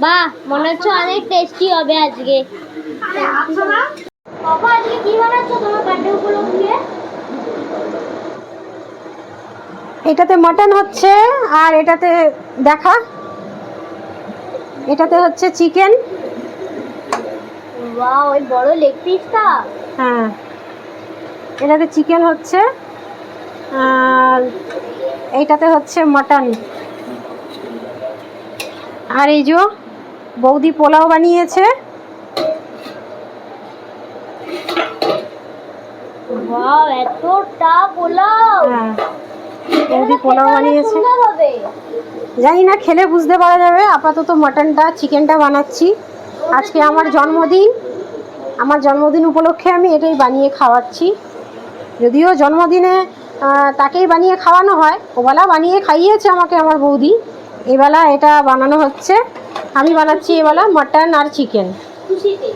বাহ, মনে হচ্ছে অনেক টেস্টি হবে আজকে। বাবা, আজকে কি বানাচ্ছো তোমার বার্থডে উপলক্ষে? এটাতে মটন হচ্ছে, আর এটাতে দেখা, এটাতে হচ্ছে চিকেন। ওয়াও, ওই বড় লেগ পিসটা। হ্যাঁ, এটাতে চিকেন হচ্ছে, আর এইটাতে হচ্ছে মটন। আর এই যে বৌদি পোলাও বানিয়েছে। ওয়াও, এতটা পোলাও। হ্যাঁ, বৌদি পোলাও বানিয়েছে। সুন্দর হবে। জানি না, খেলে বুঝতে পারা যাবে। আপাতত মটনটা চিকেনটা বানাচ্ছি। আজকে আমার জন্মদিন, আমার জন্মদিন উপলক্ষে আমি এটাই বানিয়ে খাওয়াচ্ছি। যদিও জন্মদিনে তাকেই বানিয়ে খাওয়ানো হয়, ওবেলা বানিয়ে খাইয়েছে আমাকে আমার বৌদি। এবেলা এটা বানানো হচ্ছে, আমি বানাচ্ছি এবেলা মটন আর চিকেন। খুশিতে?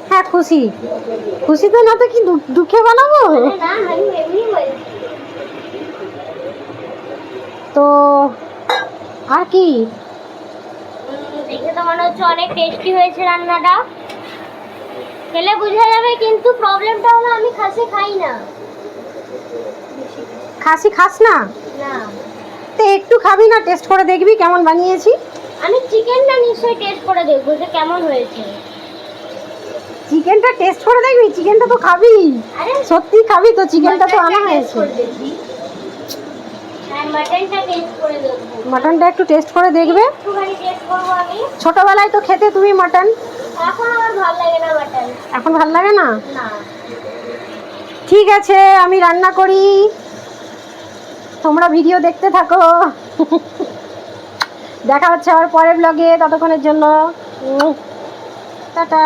হ্যাঁ, খুশি। খুশিতে না তো কি দুঃখে বানাবো? না, আমি এমনি বলছি। তো আর কি, দেখে তো মনে হচ্ছে অনেক টেস্টি হয়েছে রান্নাটা। খেলে বোঝা যাবে, কিন্তু প্রবলেমটা হলো আমি খাসি খাই না। খাসি খাস না? না, তো একটু খাবি না, টেস্ট করে দেখবি কেমন বানিয়েছি। আমি চিকেনটা নিশ্চয়ই টেস্ট করে দেখবো যে কেমন হয়েছে। চিকেনটা টেস্ট করে দেখবি? চিকেনটা তো খাবি, আরে সত্যি খাবি তো? চিকেনটা তো আনা হয়েছে। হ্যাঁ, মাটনটা টেস্ট করে দেখবো। মাটনটা একটু টেস্ট করে দেখবে। একটুখানি টেস্ট করবো আমি। ছোটবেলায় তো খেতে তুমি মাটন, এখন আমার ভালো লাগে না মাটন। এখন ভাল লাগে না? না। ঠিক আছে, আমি রান্না করি, তোমরা ভিডিও দেখতে থাকো। দেখা হচ্ছে আবার পরের ব্লগে, ততক্ষণের জন্য টাটা।